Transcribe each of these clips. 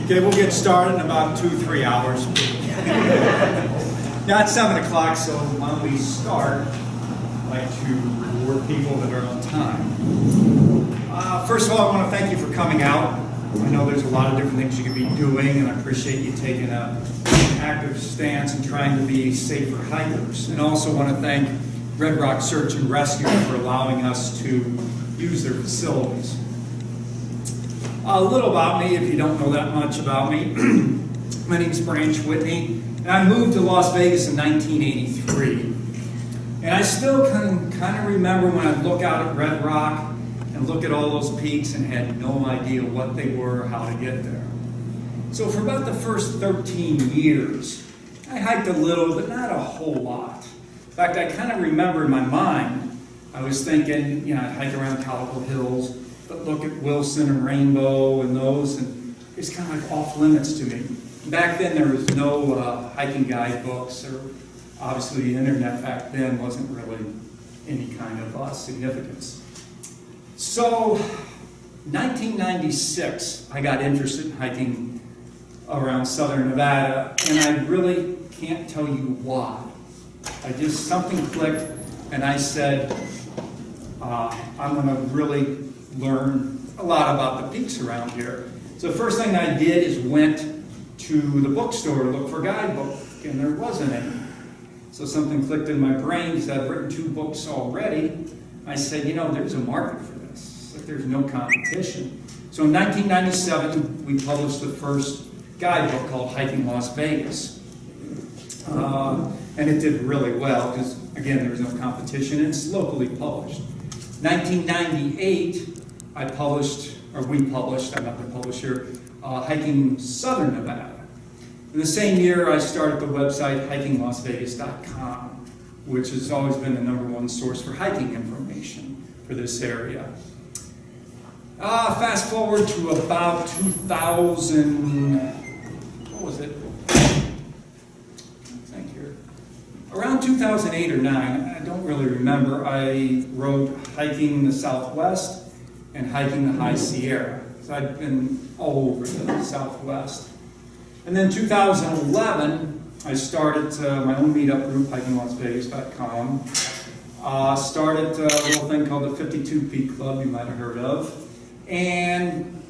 Okay, we'll get started in about 2-3 hours. Now it's 7 o'clock, so why don't we start? I'd like to reward people that are on time. First of all, I want to thank you for coming out. I know there's a lot of different things you could be doing, and I appreciate you taking an active stance and trying to be safer hikers. And also want to thank Red Rock Search and Rescue for allowing us to use their facilities. A little about me, if you don't know that much about me. My name's Whitney, and I moved to Las Vegas in 1983. And I still kind of remember when I look out at Red Rock and look at all those peaks and had no idea what they were or how to get there. So for about the first 13 years, I hiked a little, but not a whole lot. In fact, I kind of remember in my mind, I was thinking, I'd hike around Calico Hills, but look at Wilson and Rainbow and those, and it's kind of like off limits to me. Back then, there was no hiking guidebooks, or obviously the internet back then wasn't really any kind of significance. So, 1996, I got interested in hiking around southern Nevada, and I really can't tell you why. Something clicked, and I said, I'm going to really learn a lot about the peaks around here. So the first thing I did is went to the bookstore to look for a guidebook, and there wasn't any. So something clicked in my brain because I'd written 2 books already. I said, there's a market for this. Like, there's no competition. So in 1997, we published the first guidebook called Hiking Las Vegas. And it did really well because, again, there was no competition. It's locally published. 1998, we published, I'm not the publisher, Hiking Southern Nevada. In the same year, I started the website hikinglasvegas.com, which has always been the #1 source for hiking information for this area. Fast forward to about 2000, what was it? Think here. Around 2008 or 9, I don't really remember, I wrote Hiking the Southwest and Hiking the High Sierra. So I'd been all over the Southwest. And then 2011, I started my own meetup group, hikinglasvegas.com. Started a little thing called the 52 Peak Club, you might have heard of. And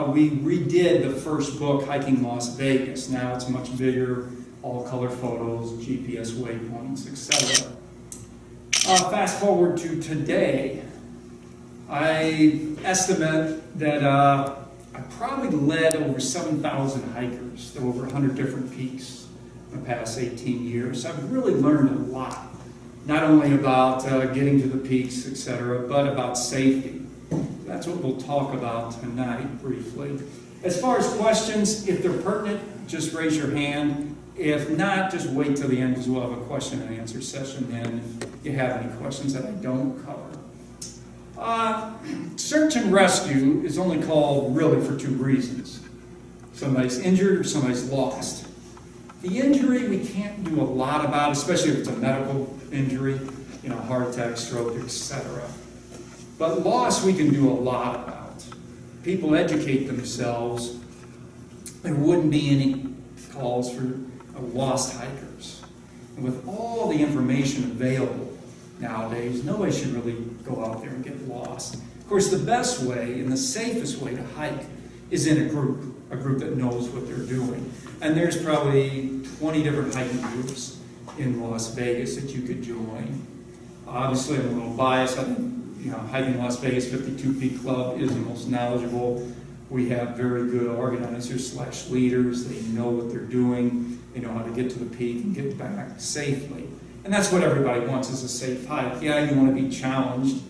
we redid the first book, Hiking Las Vegas. Now it's much bigger, all color photos, GPS waypoints, etc. Fast forward to today, I estimate that I probably led over 7,000 hikers to over 100 different peaks in the past 18 years. So I've really learned a lot, not only about getting to the peaks, etc., but about safety. That's what we'll talk about tonight briefly. As far as questions, if they're pertinent, just raise your hand. If not, just wait till the end because we'll have a question and answer session then if you have any questions that I don't cover. Search and rescue is only called really for 2 reasons. Somebody's injured or somebody's lost. The injury we can't do a lot about, especially if it's a medical injury, heart attack, stroke, etc. But loss we can do a lot about. People educate themselves. There wouldn't be any calls for lost hikers. And with all the information available nowadays, nobody should really go out there and get lost. Of course, the best way and the safest way to hike is in a group that knows what they're doing. And there's probably 20 different hiking groups in Las Vegas that you could join. Obviously, I'm a little biased. I think Hiking Las Vegas 52 Peak Club is the most knowledgeable. We have very good organizers / leaders. They know what they're doing. They know how to get to the peak and get back safely. And that's what everybody wants, is a safe hike. Yeah, you want to be challenged.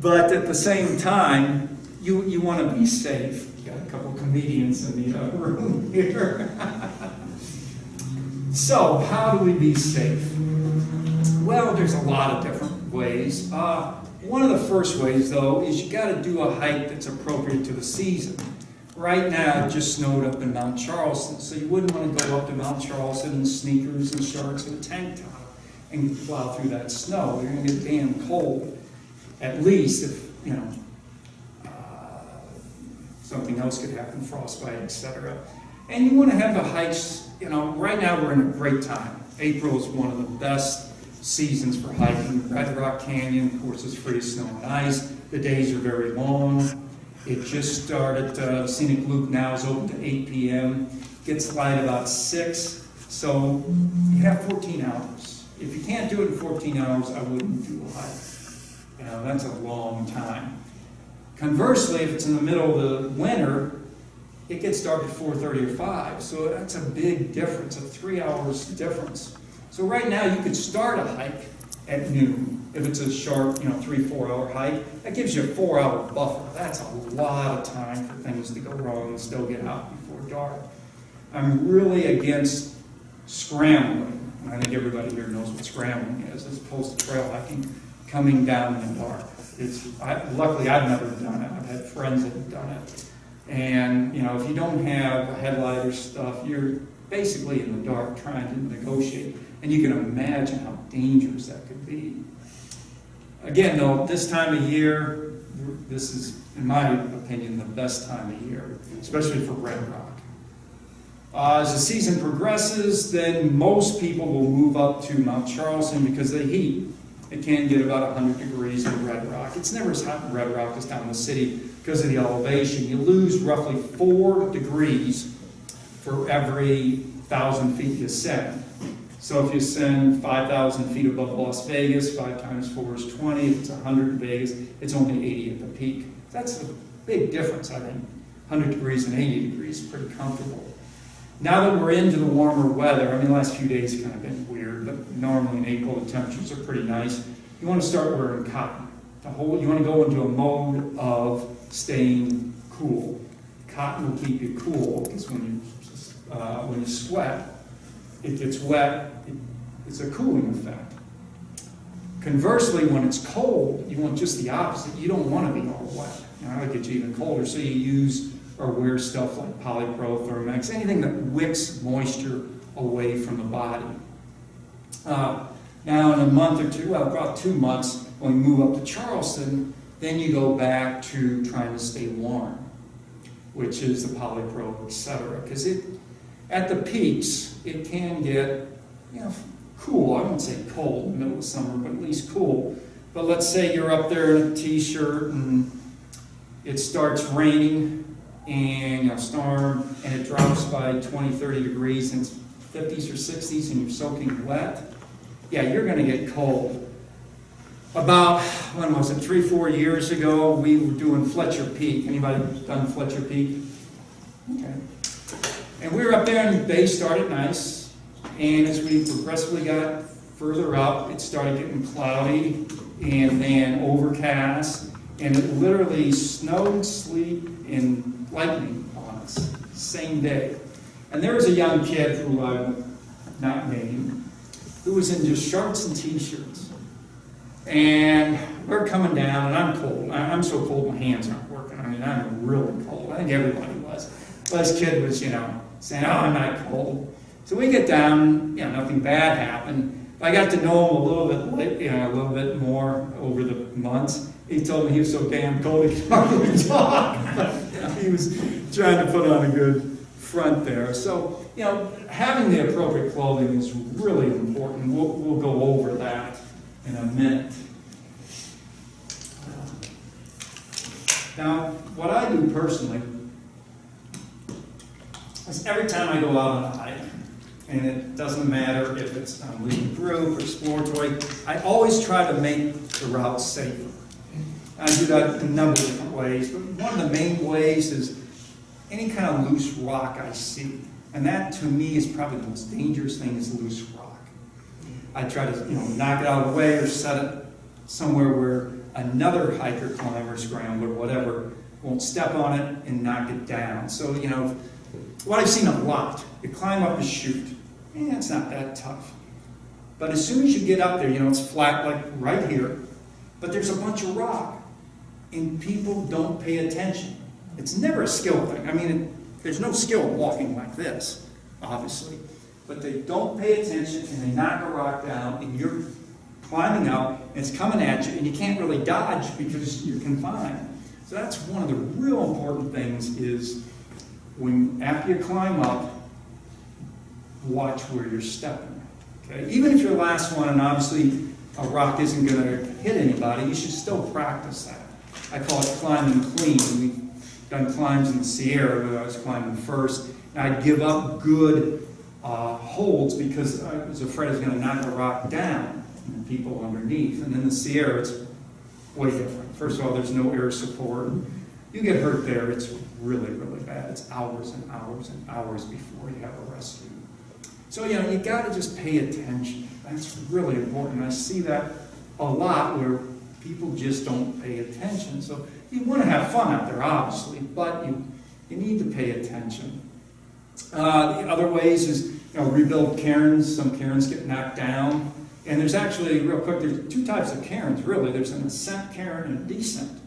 But at the same time, you want to be safe. You got a couple comedians in the room here. So, how do we be safe? Well, there's a lot of different ways. One of the first ways, though, is you got to do a hike that's appropriate to the season. Right now, it just snowed up in Mount Charleston, so you wouldn't want to go up to Mount Charleston in sneakers and shorts and a tank top and plow through that snow. You're going to get damn cold. At least if, something else could happen, frostbite, etc. And you want to have the hikes, right now we're in a great time. April is one of the best seasons for hiking. Red Rock Canyon, of course, is free of snow and ice. The days are very long. It just started, Scenic Loop now is open to 8 p.m. Gets light about 6, so you have 14 hours. If you can't do it in 14 hours, I wouldn't do a hike. That's a long time. Conversely, if it's in the middle of the winter, it gets dark at 4:30 or 5, so that's a big difference, a 3 hours difference. So right now you could start a hike at noon. If it's a sharp, 3-4 hour hike, that gives you a 4-hour buffer. That's a lot of time for things to go wrong and still get out before dark. I'm really against scrambling. I think everybody here knows what scrambling is, as opposed to trail hiking, coming down in the dark. Luckily, I've never done it. I've had friends that have done it. And, if you don't have a headlight or stuff, you're basically in the dark trying to negotiate. And you can imagine how dangerous that could be. Again, though, this time of year, this is, in my opinion, the best time of year, especially for Red Rock. As the season progresses, then most people will move up to Mount Charleston because of the heat. It can get about 100 degrees in Red Rock. It's never as hot in Red Rock as down in the city because of the elevation. You lose roughly 4 degrees for every 1,000 feet you ascend. So if you ascend 5,000 feet above Las Vegas, 5 times 4 is 20. If it's 100 in Vegas, it's only 80 at the peak. That's a big difference, I think. 100 degrees and 80 degrees is pretty comfortable. Now that we're into the warmer weather, the last few days have kind of been weird, but normally in April the temperatures are pretty nice. You want to start wearing cotton. You want to go into a mode of staying cool. Cotton will keep you cool because when you sweat, it gets wet. It's a cooling effect. Conversely, when it's cold, you want just the opposite. You don't want to be all wet. That would get you even colder. So you use or wear stuff like Polypro, Thermex, anything that wicks moisture away from the body. Now in a month or two, about 2 months, when we move up to Charleston, then you go back to trying to stay warm, which is the Polypro, etc. Because at the peaks, it can get cool. I won't say cold in the middle of summer, but at least cool. But let's say you're up there in a t-shirt and it starts raining and storm, and it drops by 20, 30 degrees, and it's 50s or 60s, and you're soaking wet. Yeah, you're going to get cold. About, 3-4 years ago, we were doing Fletcher Peak. Anybody done Fletcher Peak? Okay. And we were up there, and the day started nice, and as we progressively got further up, it started getting cloudy, and then overcast, and it literally snowed, sleet, and lightning on us, same day. And there was a young kid who I will not name, who was in just shorts and t-shirts. And we're coming down, and I'm cold. I'm so cold my hands aren't working. I'm really cold. I think everybody was. But this kid was, saying, "Oh, I'm not cold." So we get down, nothing bad happened. I got to know him a little bit more over the months. He told me he was so damn cold he could hardly talk. He was trying to put on a good front there. So, having the appropriate clothing is really important. We'll go over that in a minute. Now, what I do personally is every time I go out on a hike, and it doesn't matter if it's a leading group or exploratory, I always try to make the route safer. I do that in a number of different ways, but one of the main ways is any kind of loose rock I see. And that, to me, is probably the most dangerous thing is loose rock. I try to, knock it out of the way or set it somewhere where another hiker, climber, scrambler, whatever, won't step on it and knock it down. So, what I've seen a lot, you climb up a chute. It's not that tough. But as soon as you get up there, it's flat like right here, but there's a bunch of rock. And people don't pay attention. It's never a skill thing. There's no skill in walking like this, obviously. But they don't pay attention, and they knock a rock down, and you're climbing up, and it's coming at you, and you can't really dodge because you're confined. So that's one of the real important things is after you climb up, watch where you're stepping. Okay? Even if you're the last one and obviously a rock isn't going to hit anybody, you should still practice that. I call it climbing clean. We've done climbs in the Sierra where I was climbing first, and I'd give up good holds because I was afraid I was going to knock a rock down and people underneath. And in the Sierra, it's way different. First of all, there's no air support. You get hurt there, it's really, really bad. It's hours and hours and hours before you have a rescue. So, you know, you got to just pay attention. That's really important. I see that a lot where people just don't pay attention. So you want to have fun out there, obviously, but you need to pay attention. The other ways is, you know, rebuild cairns. Some cairns get knocked down. And there's actually, real quick, there's two types of cairns, really. There's an ascent cairn and a descent.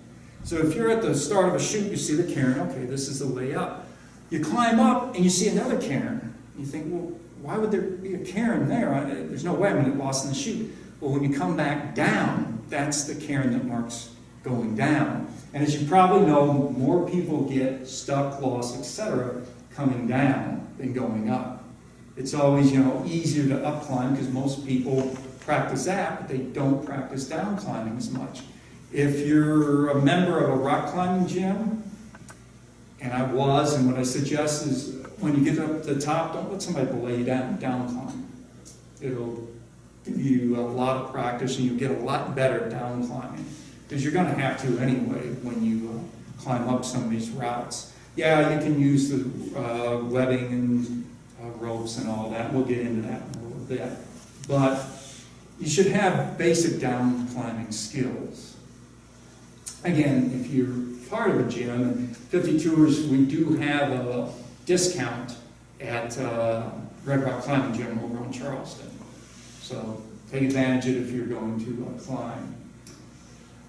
So if you're at the start of a chute, you see the cairn. Okay, this is the way up. You climb up and you see another cairn. You think, well, why would there be a cairn there? There's no way I'm going to get lost in the chute. Well, when you come back down, that's the cairn that marks going down. And as you probably know, more people get stuck, lost, etc. coming down than going up. It's always, you know, easier to up climb because most people practice that, but they don't practice down climbing as much. If you're a member of a rock climbing gym, and I was, and what I suggest is when you get up to the top, don't let somebody belay you down climb. It'll give you a lot of practice and you get a lot better down climbing because you're going to have to anyway when you climb up some of these routes. Yeah, you can use the webbing and ropes and all that. We'll get into that in a little bit. But you should have basic down climbing skills. Again, if you're part of a gym, 52ers, we do have a discount at Red Rock Climbing Gym over in Charleston. So take advantage of it if you're going to climb.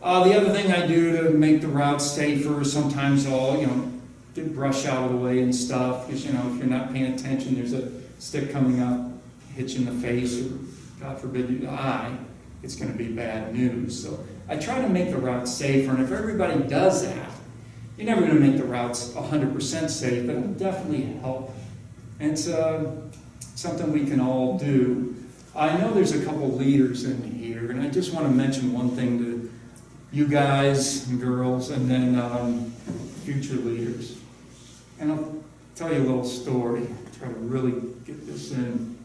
The other thing I do to make the routes safer, sometimes I'll, you know, get brush out of the way and stuff, because, you know, if you're not paying attention, there's a stick coming up, hit you in the face, or God forbid you eye, it's going to be bad news. So I try to make the routes safer, and if everybody does that, you're never going to make the routes 100% safe, but it'll definitely help. And it's something we can all do. I know there's a couple leaders in here, and I just want to mention one thing to you guys and girls, and then future leaders. And I'll tell you a little story, try to really get this in.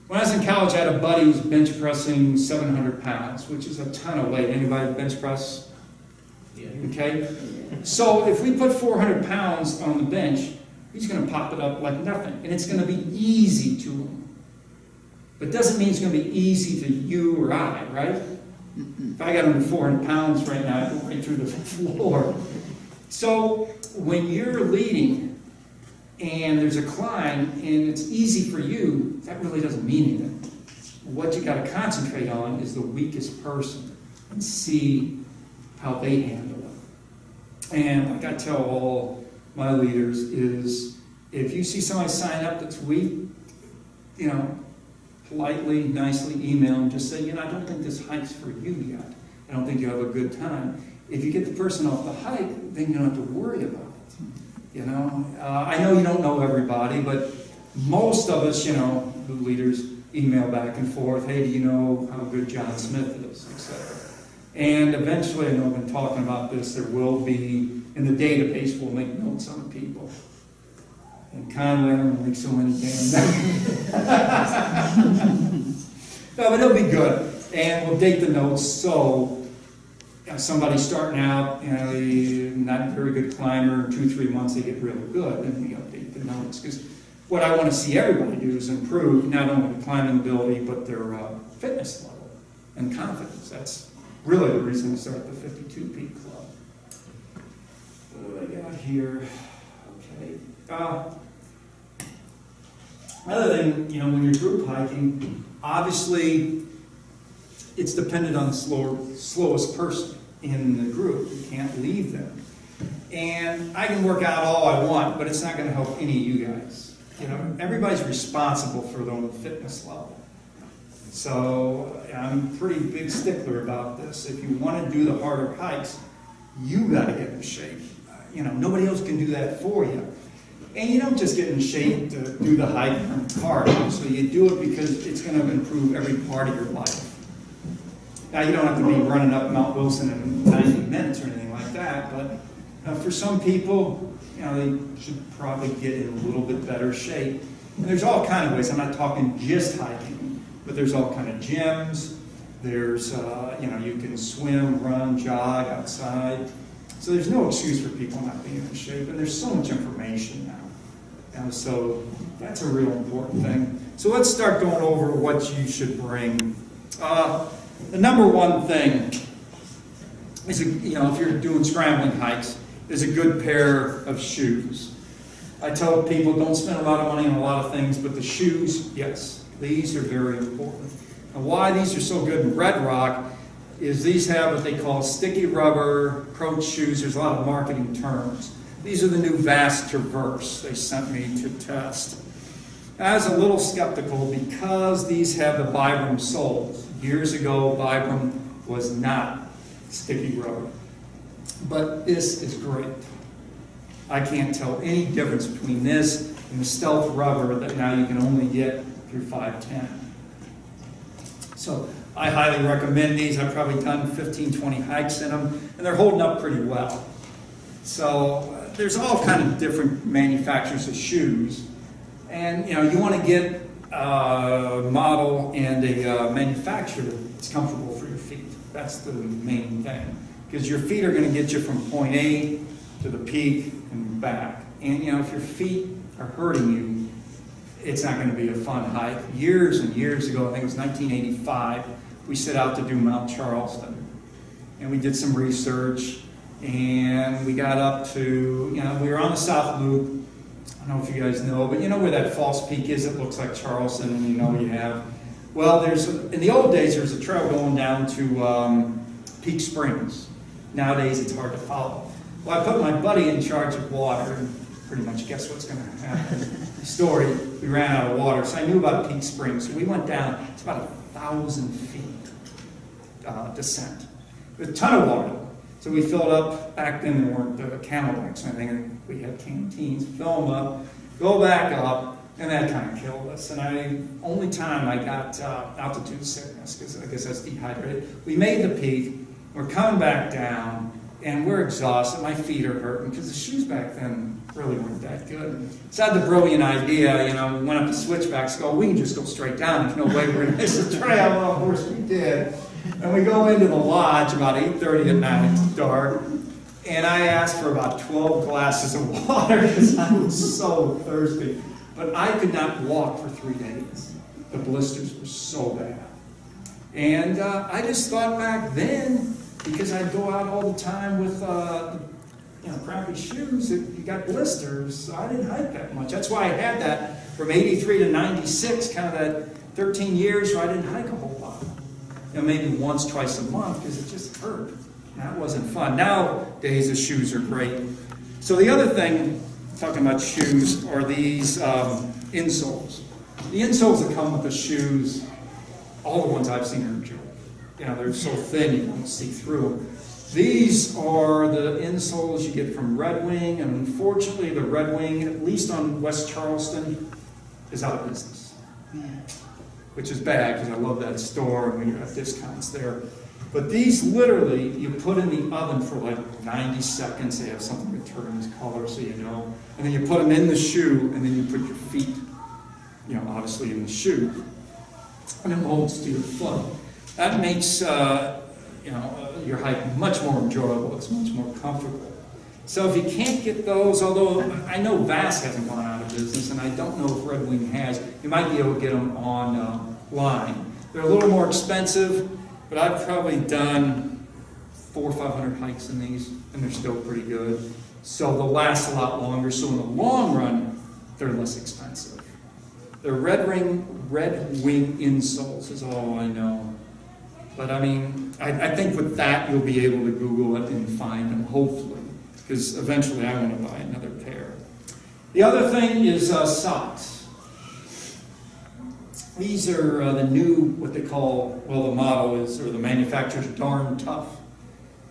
When I was in college, I had a buddy who was bench pressing 700 pounds, which is a ton of weight. Anybody bench press? Yeah. Okay? So if we put 400 pounds on the bench, he's going to pop it up like nothing. And it's going to be easy to him. But it doesn't mean it's going to be easy to you or I, right? If I got under 400 pounds right now, I'd go right through the floor. So when you're leading and there's a climb and it's easy for you, that really doesn't mean anything. What you got to concentrate on is the weakest person and see how they handle it. And like I tell all my leaders is, if you see somebody sign up that's weak, you know, politely, nicely email and just say, you know, I don't think this hike's for you yet. I don't think you have a good time. If you get the person off the hike, then you don't have to worry about it. You know, I know you don't know everybody, but most of us, you know, the leaders email back and forth, hey, do you know how good John Smith is, etc. And eventually, I know I've been talking about this, there will be, in the database, we'll make notes on people. And kindly, I don't make so many damn notes. No, but it'll be good. And we'll date the notes so somebody starting out, you know, not a very good climber, 2-3 months they get really good, and we update the notes. Because what I want to see everybody do is improve not only the climbing ability, but their fitness level and confidence. That's really the reason we started the 52 Peak Club. What do I got here? Okay. Another thing, you know, when you're group hiking, obviously it's dependent on the slowest person in the group. You can't leave them. And I can work out all I want, but it's not going to help any of you guys. You know, everybody's responsible for their own fitness level. So I'm a pretty big stickler about this. If you want to do the harder hikes, You got to get in shape. Nobody else can do that for you. And you don't just get in shape to do the hike and cardio. So you do it because it's going to improve every part of your life. Now, you don't have to be running up Mount Wilson in 90 minutes or anything like that, but for some people, they should probably get in a little bit better shape. And there's all kind of ways. I'm not talking just hiking, but there's all kind of gyms. There's, you can swim, run, jog outside. So there's no excuse for people not being in shape. And there's so much information now. And so that's a real important thing. So let's start going over what you should bring. The number one thing is, if you're doing scrambling hikes, is a good pair of shoes. I tell people don't spend a lot of money on a lot of things, but the shoes, yes, these are very important. And why these are so good in Red Rock is these have what they call sticky rubber approach shoes. There's a lot of marketing terms. These are the new Vast Traverse they sent me to test. I was a little skeptical because these have the Vibram soles. Years ago, Vibram was not sticky rubber. But this is great. I can't tell any difference between this and the Stealth rubber that now you can only get through 510. So I highly recommend these. I've probably done 15, 20 hikes in them, and they're holding up pretty well. So there's all kind of different manufacturers of shoes. And you want to get a model and a manufacturer that's comfortable for your feet. That's the main thing. Because your feet are going to get you from point A to the peak and back. And if your feet are hurting you, it's not going to be a fun hike. Years and years ago, I think it was 1985, we set out to do Mount Charleston. And we did some research, and we got up to, we were on the South Loop. I don't know if you guys know, but where that false peak is, it looks like Charleston, and you have. Well, in the old days, there was a trail going down to Peak Springs. Nowadays, it's hard to follow. Well, I put my buddy in charge of water, and pretty much guess what's going to happen. Story, we ran out of water, so I knew about Peak Springs. So we went down, it's about 1,000 feet descent. With a ton of water. So we filled up, back then there weren't camelbacks or anything, we had canteens, fill them up, go back up, and that kind of killed us. And only time I got altitude sickness, because I guess I was dehydrated. We made the peak, we're coming back down, and we're exhausted. My feet are hurting, because the shoes back then really weren't that good. So I had the brilliant idea, we went up the switchbacks, we can just go straight down. There's no way we're going to miss the trail. Well, of course we did. And we go into the lodge about 8:30 at night, it's dark, and I asked for about 12 glasses of water because I was so thirsty. But I could not walk for 3 days. The blisters were so bad. And I just thought back then, because I'd go out all the time with crappy shoes, that you got blisters, so I didn't hike that much. That's why I had that from 83 to 96, kind of that 13 years where I didn't hike a whole lot. Maybe once, twice a month, because it just hurt. That wasn't fun. Nowadays, the shoes are great. So the other thing, talking about shoes, are these insoles. The insoles that come with the shoes, all the ones I've seen are a joke. They're so thin you don't see through them. These are the insoles you get from Red Wing, and unfortunately, the Red Wing, at least on West Charleston, is out of business. Which is bad, because I love that store, and we got discounts there. But these literally, you put in the oven for like 90 seconds. They have something that turns color, so you know. And then you put them in the shoe, and then you put your feet, obviously in the shoe. And it molds to your foot. That makes, your hike much more enjoyable. It's much more comfortable. So if you can't get those, although I know Vast hasn't gone out of business, and I don't know if Red Wing has, you might be able to get them online. They're a little more expensive, but I've probably done 400 or 500 hikes in these, and they're still pretty good. So they'll last a lot longer. So in the long run, they're less expensive. The Red Wing insoles is all I know. But I think with that you'll be able to Google it and find them, hopefully. Because eventually I want to buy another pair. The other thing is socks. These are the new, what they call, the motto is, or the manufacturer's darn tough.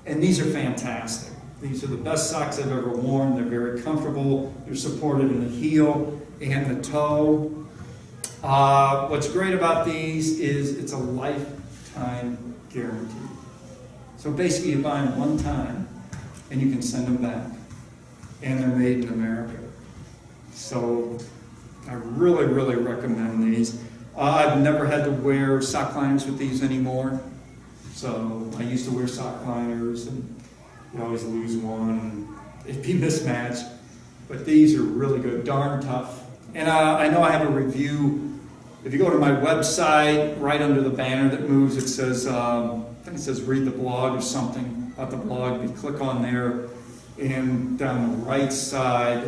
And these are fantastic. These are the best socks I've ever worn. They're very comfortable. They're supported in the heel and the toe. What's great about these is it's a lifetime guarantee. So basically you buy them one time and you can send them back. And they're made in America. So I really, really recommend these. I've never had to wear sock liners with these anymore. So I used to wear sock liners and you always lose one and it'd be mismatched. But these are really good, darn tough. And I know I have a review. If you go to my website, right under the banner that moves, it says, I think it says read the blog or something about the blog. You click on there, and down the right side,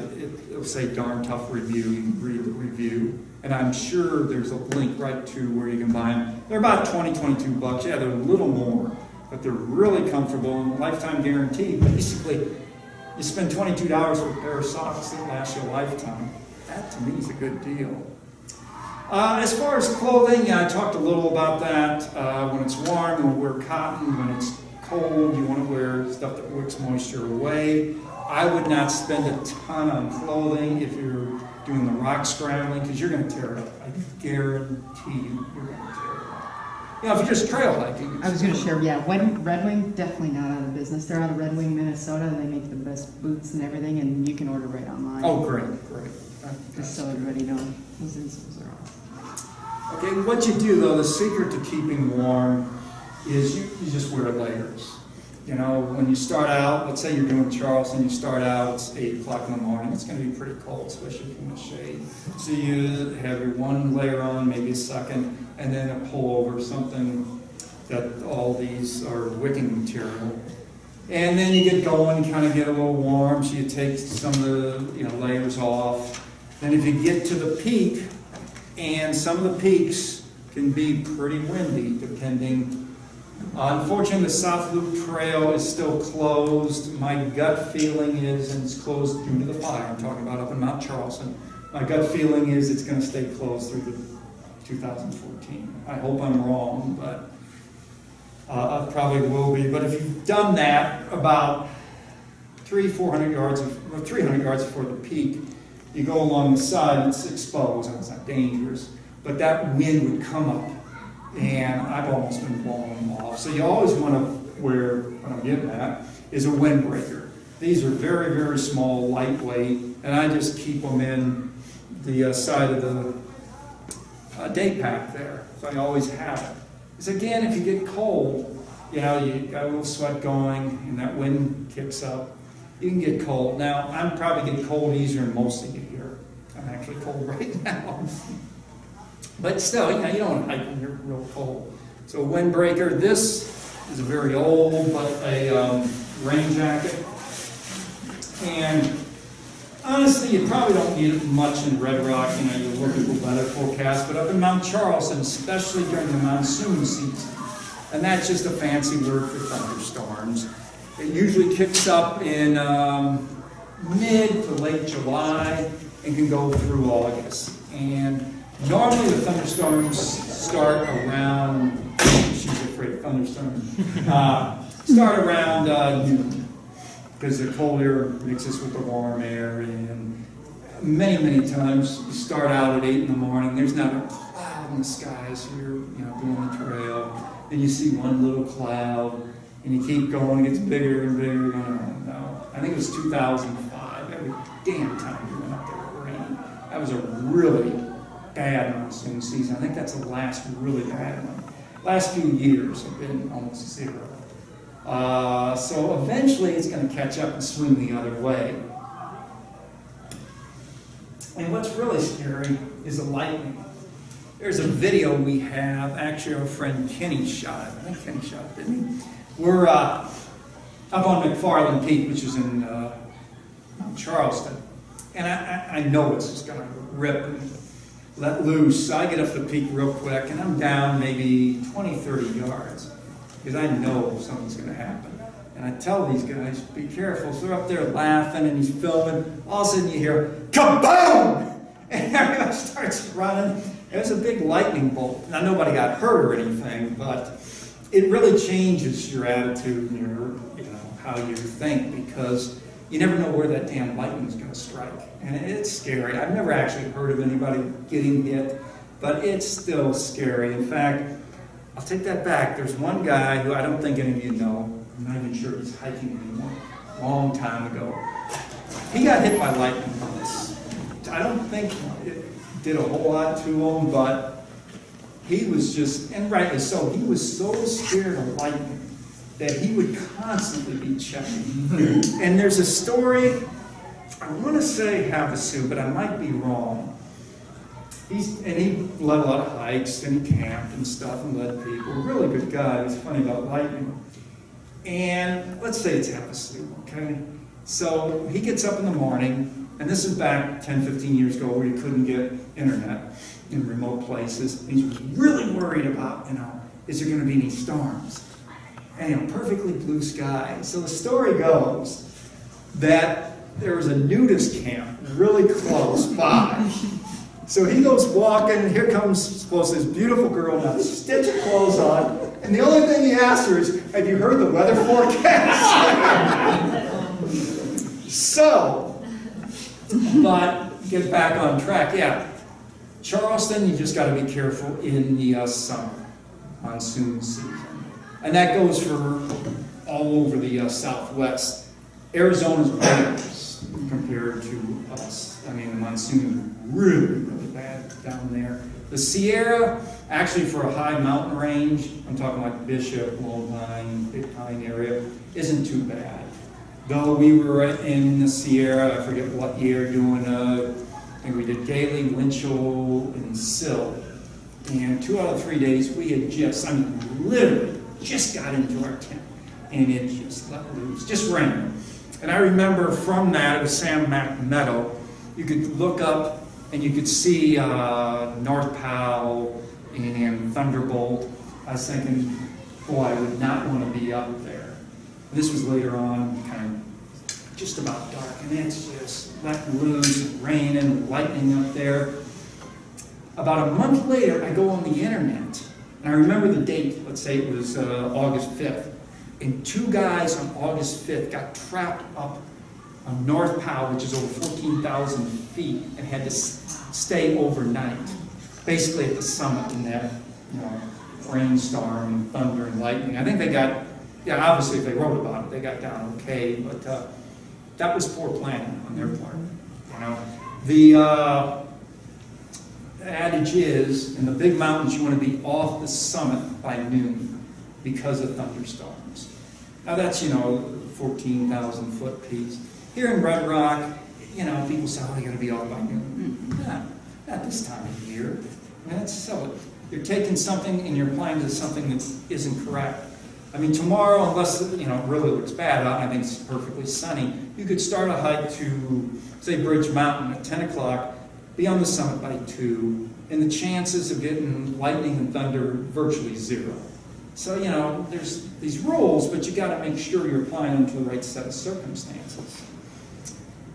it'll say darn tough review. You can read the review. And I'm sure there's a link right to where you can buy them. They're about 20, 22 bucks. Yeah, they're a little more, but they're really comfortable and lifetime guarantee. Basically, you spend $22 for a pair of socks that last you a lifetime. That to me is a good deal. As far as clothing, I talked a little about that. When it's warm, you want to wear cotton. When it's cold, you want to wear stuff that wicks moisture away. I would not spend a ton on clothing if you're doing the rock scrambling, because you're going to tear it up. I guarantee you, you're going to tear it up. You know, if you're just trail hiking. I was going to share, yeah, Red Wing, definitely not out of business. They're out of Red Wing, Minnesota, and they make the best boots and everything, and you can order right online. Oh, great. Just so everybody knows, those insoles are awesome. Okay, what you do though, the secret to keeping warm is you just wear layers. You know, when you start out, let's say you're doing Charleston, you start out, it's 8 o'clock in the morning, it's going to be pretty cold, especially from the shade. So you have your one layer on, maybe a second, and then a pullover, something that all these are wicking material. And then you get going, kind of get a little warm, so you take some of the layers off. Then if you get to the peak, and some of the peaks can be pretty windy, depending. Unfortunately, the South Loop Trail is still closed. My gut feeling is, and it's closed due to the fire I'm talking about up in Mount Charleston. My gut feeling is it's going to stay closed through 2014. I hope I'm wrong, but I probably will be. But if you've done that about 300 yards before the peak, you go along the side, it's exposed, and it's not dangerous, but that wind would come up, and I've almost been blowing them off. So you always want to wear, what I'm getting at, is a windbreaker. These are very, very small, lightweight, and I just keep them in the side of the day pack there, so I always have it. Because again, if you get cold, you got a little sweat going, and that wind kicks up, you can get cold. Now, I'm probably getting cold easier than most of you here. I'm actually cold right now. But still, you don't want to hike when you're real cold. So a windbreaker, this is a very old, but a rain jacket. And honestly, you probably don't need it much in Red Rock. You look at the weather forecast, but up in Mount Charleston, especially during the monsoon season, and that's just a fancy word for thunderstorms. It usually kicks up in mid to late July and can go through August. And normally the thunderstorms start around, she's afraid of thunderstorms, start around noon, because the cold air mixes with the warm air. And many, many times you start out at 8 in the morning, there's not a cloud in the sky as you're doing the trail. Then you see one little cloud, and you keep going, it gets bigger and bigger. No. I think it was 2005. Every damn time we went up there, it rained. That was a really bad monsoon season. I think that's the last really bad one. Last few years have been almost zero. So eventually it's going to catch up and swing the other way. And what's really scary is the lightning. There's a video we have. Actually, our friend Kenny shot it. I think Kenny shot it, didn't he? We're up on McFarland Peak, which is in Mount Charleston. And I know it's just going to rip and let loose. So I get up the peak real quick, and I'm down maybe 20, 30 yards, because I know something's going to happen. And I tell these guys, be careful. So they're up there laughing, and he's filming. All of a sudden you hear, kaboom! And everybody starts running. It was a big lightning bolt. Now, nobody got hurt or anything, but it really changes your attitude and your, how you think, because you never know where that damn lightning is going to strike. And it's scary. I've never actually heard of anybody getting hit, but it's still scary. In fact, I'll take that back. There's one guy who I don't think any of you know. I'm not even sure he's hiking anymore. Long time ago. He got hit by lightning once. I don't think it did a whole lot to him, but he was just, and rightly so, he was so scared of lightning that he would constantly be checking. And there's a story, I want to say Havasu, but I might be wrong. He led a lot of hikes, and he camped and stuff, and led people. Really good guy. He's funny about lightning. And let's say it's Havasu, okay? So he gets up in the morning, and this is back 10, 15 years ago where you couldn't get internet in remote places. And he's really worried about, is there going to be any storms? And perfectly blue sky. So the story goes that there was a nudist camp really close by. So he goes walking, and here comes, suppose, this beautiful girl, now stitch of clothes on, and the only thing he asks her is, have you heard the weather forecast? So, but get back on track, yeah. Charleston, you just got to be careful in the summer, monsoon season. And that goes for all over the Southwest. Arizona's worse compared to us. I mean, the monsoon is really, really bad down there. The Sierra, actually for a high mountain range, I'm talking like Bishop, Lone Pine, Big Pine area, isn't too bad. Though we were in the Sierra, I forget what year, doing I think we did Gailey, Winchell, and Sill. And 2 out of 3 days, we had literally just got into our tent. And it just let loose, just rained. And I remember from that, it was Sam Mac Meadow, you could look up and you could see North Powell and Thunderbolt. I was thinking, boy, I would not want to be up there. This was later on, kind of just about dark, and it's just letting loose, raining, lightning up there. About a month later, I go on the internet, and I remember the date, let's say it was August 5th, and 2 guys on August 5th got trapped up on North Powell, which is over 14,000 feet, and had to stay overnight, basically at the summit in that rainstorm and thunder and lightning. I think they got, obviously if they wrote about it, they got down okay, but that was poor planning on their part. The adage is, in the big mountains, you want to be off the summit by noon because of thunderstorms. Now that's, 14,000 foot piece. Here in Red Rock, people say, oh, you got to be off by noon. Not this time of year. I mean, that's silly. You're taking something and you're applying to something that isn't correct. I mean, tomorrow, unless it really looks bad out, I think it's perfectly sunny, you could start a hike to, say, Bridge Mountain at 10 o'clock, be on the summit by 2, and the chances of getting lightning and thunder virtually 0. So, there's these rules, but you got to make sure you're applying them to the right set of circumstances.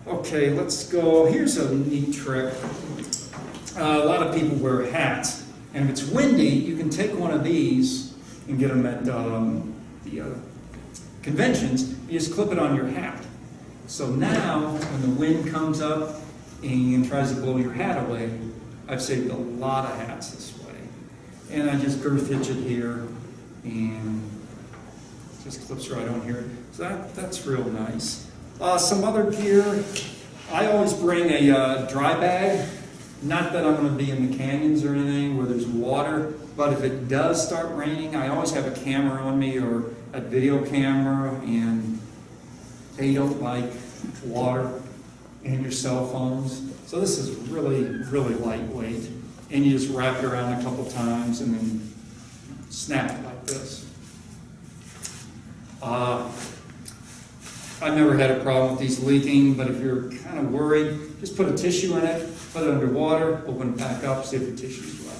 Okay, let's go. Here's a neat trick. A lot of people wear hats, and if it's windy, you can take one of these and get them at the conventions. You just clip it on your hat. So now, when the wind comes up and tries to blow your hat away, I've saved a lot of hats this way. And I just girth hitch it here, and it just clips right on here. So that's real nice. Some other gear, I always bring a dry bag. Not that I'm going to be in the canyons or anything where there's water, but if it does start raining, I always have a camera on me or a video camera, and they don't like water and your cell phones. So this is really, really lightweight, and you just wrap it around a couple times and then snap it like this. I've never had a problem with these leaking, but if you're kind of worried, just put a tissue in it, put it under water, open it back up, see if the tissue's wet.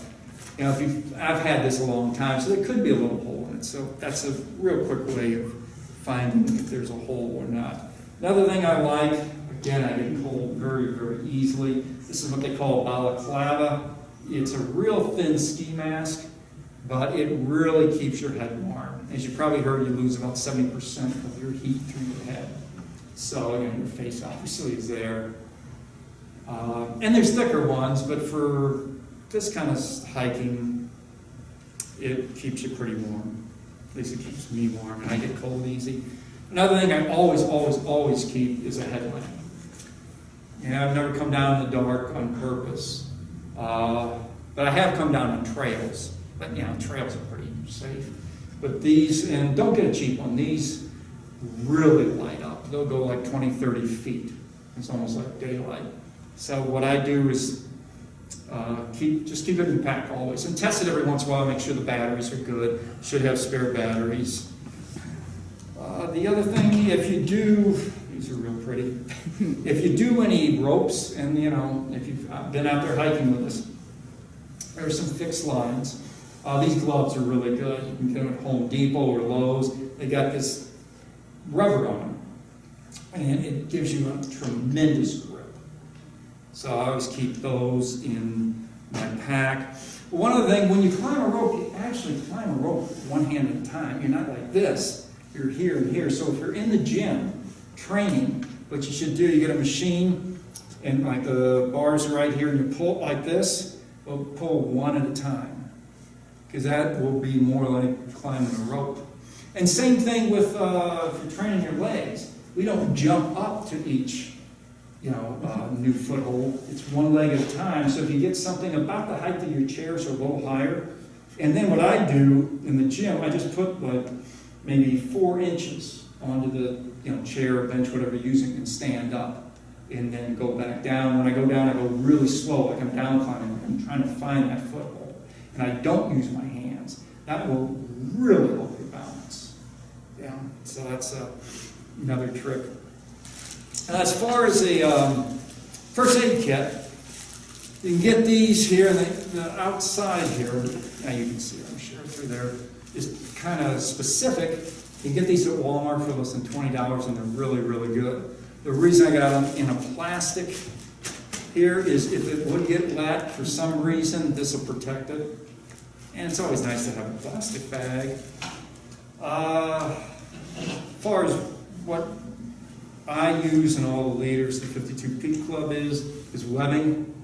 I've had this a long time, so there could be a little hole in it. So that's a real quick way of finding if there's a hole or not. Another thing I like, again, I get cold very, very easily. This is what they call balaclava. It's a real thin ski mask, but it really keeps your head warm. As you probably heard, you lose about 70% of your heat through your head. So, you know, your face obviously is there. And there's thicker ones, but for this kind of hiking, it keeps you pretty warm. At least it keeps me warm, and I get cold easy. Another thing I always keep is a headlamp. Yeah, I've never come down in the dark on purpose. But I have come down on trails. But, you know, trails are pretty safe. But these, and don't get a cheap one, these really light up. They'll go like 20, 30 feet. It's almost like daylight. So what I do is just keep it in the pack always. And test it every once in a while, make sure the batteries are good. Should have spare batteries. The other thing, if you do, these are real pretty. If you do any ropes, and you know, if you've been out there hiking with us, there are some fixed lines. These gloves are really good. You can get them at Home Depot or Lowe's. They got this rubber on them, and it gives you a tremendous grip. So I always keep those in my pack. One other thing, when you climb a rope, you actually climb a rope one hand at a time. You're not like this. You're here and here. So if you're in the gym training, what you should do, you get a machine, and like the bars are right here, and you pull it like this. Well, pull one at a time, because that will be more like climbing a rope. And same thing with if you're training your legs. We don't jump up to each, you know, new foothold. It's one leg at a time. So if you get something about the height of your chairs or a little higher, and then what I do in the gym, I just put like maybe 4 inches onto the chair, bench, whatever you're using, and stand up, and then go back down. When I go down, I go really slow, like I'm down climbing, like I'm trying to find that foothold, and I don't use my hands. That will really help your balance. Yeah, so that's another trick. As far as a first aid kit, you can get these here, and the outside here, now you can see it, I'm sure, through there, is kind of specific. You can get these at Walmart for less than $20, and they're really, really good. The reason I got them in a plastic here is if it would get wet for some reason, this will protect it. And it's always nice to have a plastic bag. As far as what I use and all the leaders, the 52 Peak Club is webbing.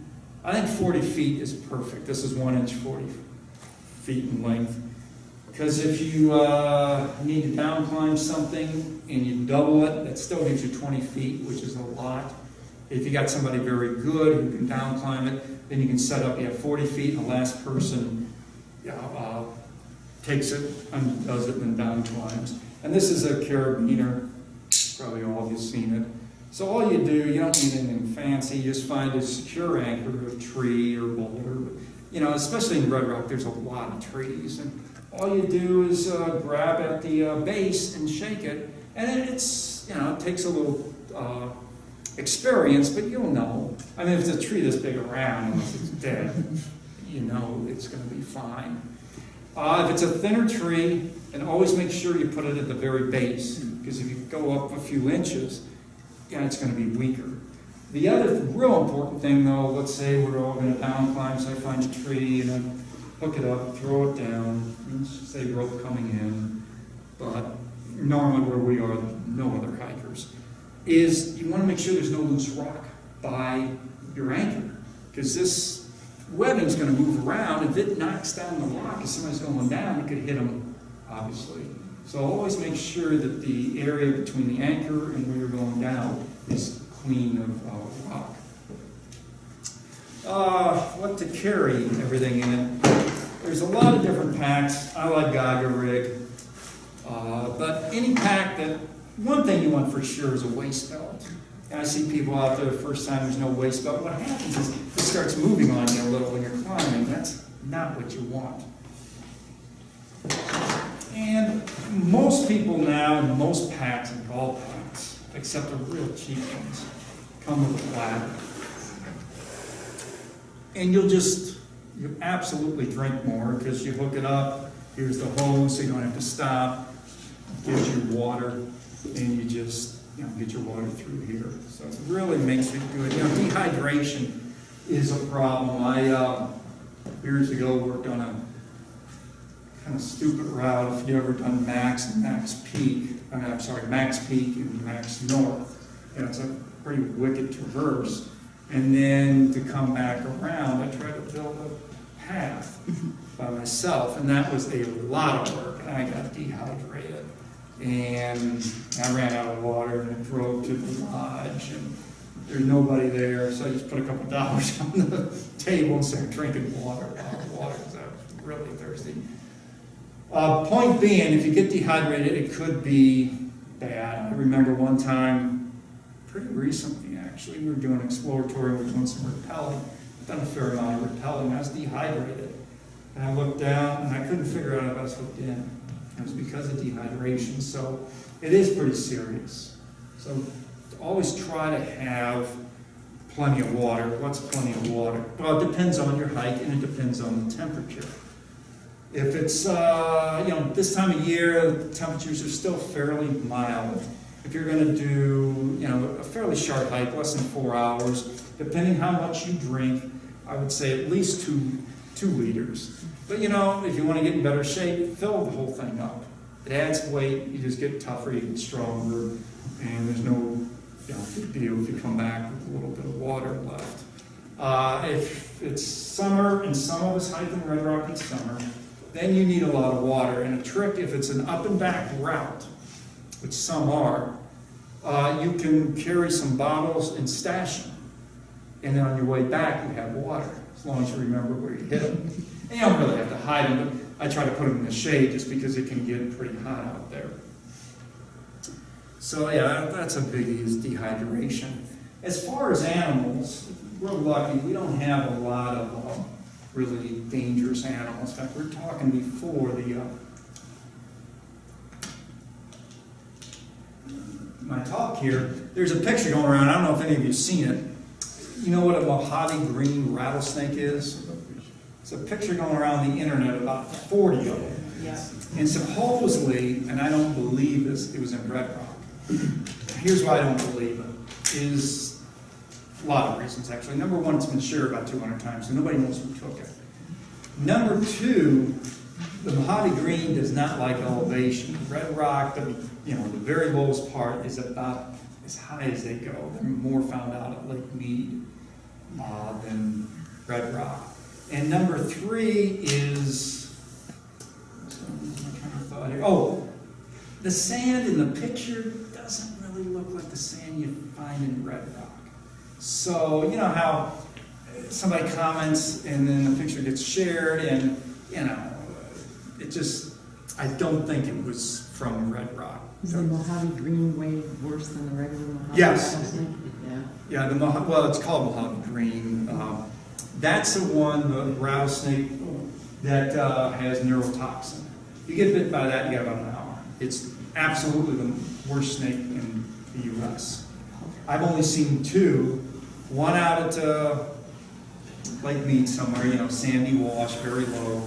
I think 40 feet is perfect. This is 1 inch, 40 feet in length. Because if you need to down climb something and you double it, that still gives you 20 feet, which is a lot. If you got somebody very good who can down climb it, then you can set up, 40 feet, and the last person takes it, undoes it, and then down climbs. And this is a carabiner. Probably all of you have seen it. So all you do, you don't need anything fancy. You just find a secure anchor, a tree or boulder. Especially in Red Rock, there's a lot of trees. And all you do is grab at the base and shake it. And then it takes a little experience, but you'll know. I mean, if it's a tree this big around, unless it's dead, it's going to be fine. If it's a thinner tree, and always make sure you put it at the very base, because if you go up a few inches, it's going to be weaker. The other real important thing, though, let's say we're all going to down climb, so I find a tree and then hook it up, throw it down, say rope coming in, but normally where we are, no other hikers, is you want to make sure there's no loose rock by your anchor, because this webbing is going to move around. If it knocks down the rock, if somebody's going down, it could hit them, obviously. So always make sure that the area between the anchor and where you're going down is clean of rock. What to carry, everything in it. There's a lot of different packs. I like Gaga Rig. But any pack that, one thing you want for sure is a waist belt. And I see people out there the first time there's no waist belt. What happens is it starts moving on you a little when you're climbing. That's not what you want. And most people now, most packs, and all packs, except the real cheap ones, come with a ladder. And you absolutely drink more because you hook it up, here's the hose so you don't have to stop, gives you water, and you just get your water through here. So it really makes it good. Dehydration is a problem. I years ago worked on a kind of stupid route if you ever done Max and Max Peak. Max Peak and Max North. And it's a pretty wicked traverse. And then to come back around, I tried to build a path by myself, and that was a lot of work, and I got dehydrated. And I ran out of water, and I drove to the lodge, and there's nobody there, so I just put a couple dollars on the table and started drinking water, because I was really thirsty. Point being, if you get dehydrated, it could be bad. I remember one time, pretty recently actually, we were doing exploratory, we were doing some rappelling. I've done a fair amount of rappelling. I was dehydrated. And I looked down, and I couldn't figure out if I was hooked in. It was because of dehydration, so it is pretty serious. So always try to have plenty of water. What's plenty of water? Well, it depends on your hike, and it depends on the temperature. If it's, this time of year, the temperatures are still fairly mild. If you're going to do, a fairly short hike, less than 4 hours, depending how much you drink, I would say at least two liters. But if you want to get in better shape, fill the whole thing up. It adds weight, you just get tougher, you get stronger, and there's no big deal if you come back with a little bit of water left. If it's summer, and some of us hike in Red Rock in summer, then you need a lot of water. And a trick, if it's an up and back route, which some are, you can carry some bottles and stash them. And then on your way back, you have water, as long as you remember where you hit them. And you don't really have to hide them, but I try to put them in the shade just because it can get pretty hot out there. So yeah, that's a biggie, is dehydration. As far as animals, we're lucky. We don't have a lot of really dangerous animals. In fact, we were talking before my talk here. There's a picture going around. I don't know if any of you have seen it. You know what a Mojave green rattlesnake is? It's a picture going around the internet, about 40 of them. Yeah. And supposedly, and I don't believe this, it was in Red Rock. Here's why I don't believe it, is a lot of reasons actually. Number one, it's been shared about 200 times, so nobody knows who took it. Number two, the Mojave green does not like elevation. Red Rock, the very lowest part is about as high as they go. They're more found out at Lake Mead than Red Rock. And number three is, the sand in the picture doesn't really look like the sand you find in Red Rock. So, you know how somebody comments and then the picture gets shared and, it just, I don't think it was from Red Rock. Is the Mojave green way worse than the regular Mojave? Yes. Rattlesnake? Yeah. Yeah, it's called Mojave green. That's the one, the rattlesnake, that has neurotoxin. You get bit by that, you have about an hour. It's absolutely the worst snake in the U.S. I've only seen two. One out at Lake Mead somewhere, sandy wash, very low,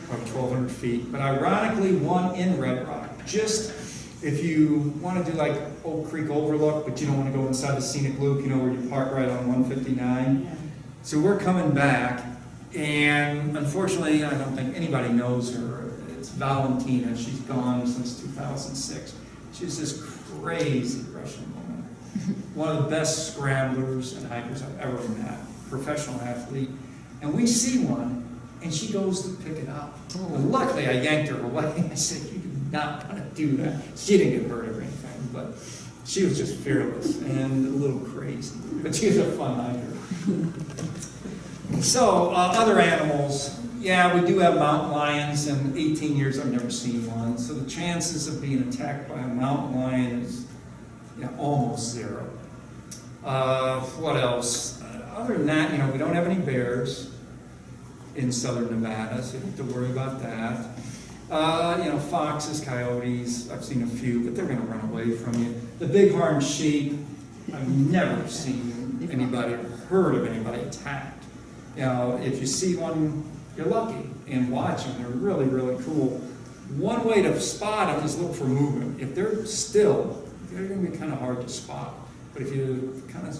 about 1,200 feet. But ironically, one in Red Rock. Just if you want to do like Oak Creek Overlook, but you don't want to go inside the scenic loop, where you park right on 159. Yeah. So we're coming back, and unfortunately, I don't think anybody knows her. It's Valentina. She's gone since 2006. She's this crazy Russian woman. One of the best scramblers and hikers I've ever met, professional athlete. And we see one, and she goes to pick it up. And luckily, I yanked her away. I said, "You do not want to do that." She didn't get hurt or anything, but she was just fearless and a little crazy. But she was a fun hiker. So, other animals. Yeah, we do have mountain lions. In 18 years, I've never seen one. So the chances of being attacked by a mountain lion is almost zero. What else? Other than that, we don't have any bears in southern Nevada, so you don't have to worry about that. Foxes, coyotes, I've seen a few, but they're going to run away from you. The bighorn sheep, I've never seen anybody or heard of anybody attacked. If you see one, you're lucky, and watch them. They're really, really cool. One way to spot them is look for movement. If they're still, they're going to be kind of hard to spot. But if you kind of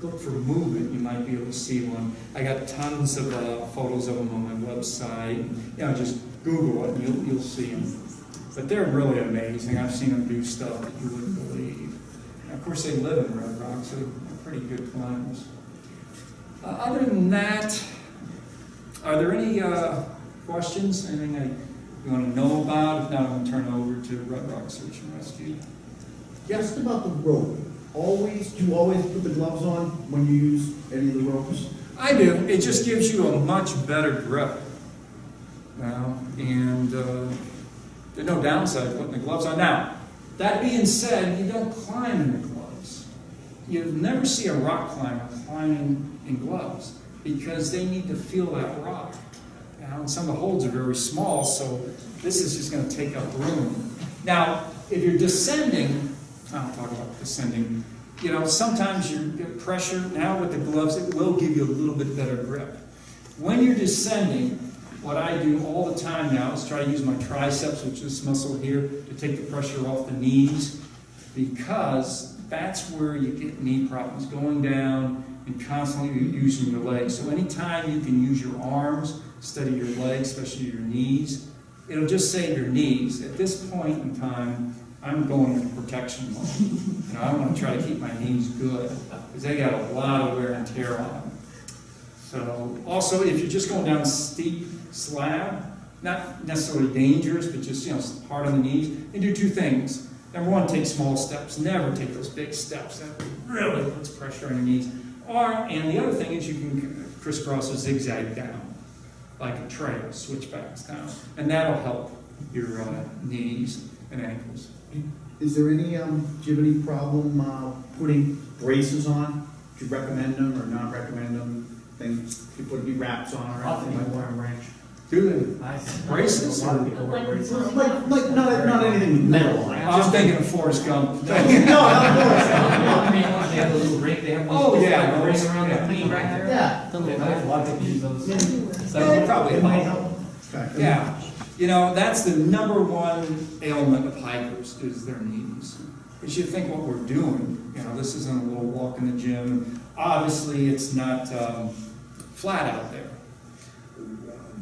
look for movement, you might be able to see one. I got tons of photos of them on my website. Just Google it, and you'll see them. But they're really amazing. I've seen them do stuff that you wouldn't believe. And of course, they live in Red Rock, so they're pretty good climbers. Other than that, are there any questions? Anything you want to know about? If not, I'm going to turn it over to Red Rock Search and Rescue. Yes? Just about the rope. Do you always put the gloves on when you use any of the ropes? I do. It just gives you a much better grip now, and there's no downside to putting the gloves on. Now, that being said, you don't climb in the gloves. You'll never see a rock climber climbing in gloves because they need to feel that rock. Now, and some of the holds are very small, so this is just going to take up room. Now, if you're descending, I'll talk about descending. You know, sometimes you get pressure. Now with the gloves, it will give you a little bit better grip. When you're descending, what I do all the time now is try to use my triceps, which is this muscle here, to take the pressure off the knees, because that's where you get knee problems, going down and constantly using your legs. So anytime you can use your arms instead of your legs, especially your knees, it'll just save your knees. At this point in time, I'm going into protection mode. You know, I want to try to keep my knees good because they got a lot of wear and tear on them. So also, if you're just going down a steep slab, not necessarily dangerous, but just, you know, hard on the knees, you do two things. Number one, take small steps. Never take those big steps. That really puts pressure on your knees. And the other thing is you can crisscross or zigzag down, like a trail, switchbacks down, and that'll help your knees and ankles. Is there any, do you have any problem putting braces on? Do you recommend them or not recommend them? Things do you put any wraps on or Often anything? I wear a wrench. Do they? Braces? A lot of people wear braces. Like not anything with metal on it. I'm thinking of Forrest Gump. No, not yours. They have the little ring, they have Oh, yeah, ring those, around yeah. the knee right there. Yeah. A lot of people use those. That probably It might help. help. Okay. Yeah. You know, that's the number one ailment of hikers is their knees. But you think what we're doing, you know, this isn't a little walk in the gym. Obviously, it's not flat out there.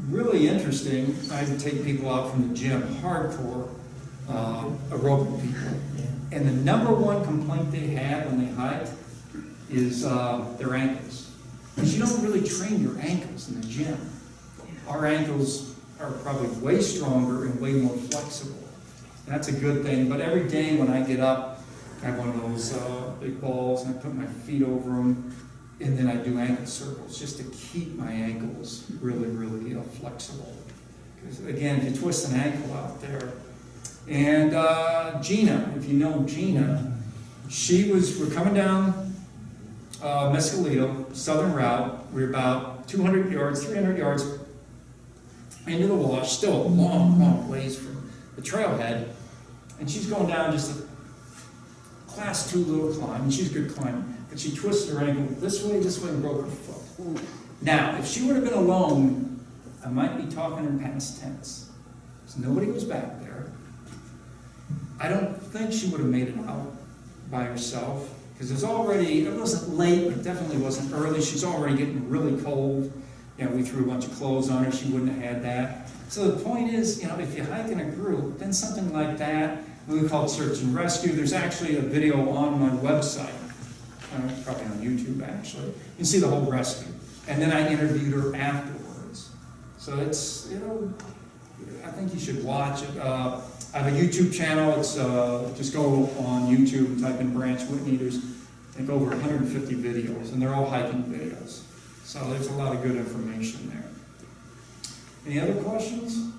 Really interesting, I would take people out from the gym, hardcore aerobic people. And the number one complaint they had when they hiked is their ankles. Because you don't really train your ankles in the gym. Our ankles are probably way stronger and way more flexible. That's a good thing, but every day when I get up, I have one of those big balls and I put my feet over them, and then I do ankle circles just to keep my ankles really, really flexible. Because again, if you twist an ankle out there, and Gina, if you know Gina, we're coming down Mescalito, southern route. We're about 200 yards, 300 yards into the wash, still a long, long ways from the trailhead, and she's going down just a class 2 little climb, and she's good climbing, but she twisted her ankle this way, and broke her foot. Now, if she would have been alone, I might be talking in past tense. So nobody was back there. I don't think she would have made it out by herself, because it wasn't late, but it definitely wasn't early. She's already getting really cold. You know, we threw a bunch of clothes on her, she wouldn't have had that. So the point is, you know, if you hike in a group, then something like that, we call it search and rescue. There's actually a video on my website, probably on YouTube actually. You can see the whole rescue. And then I interviewed her afterwards. So it's, you know, I think you should watch it. I have a YouTube channel. It's just go on YouTube and type in Branch Whitney. There's, I think, over 150 videos, and they're all hiking videos. So there's a lot of good information there. Any other questions?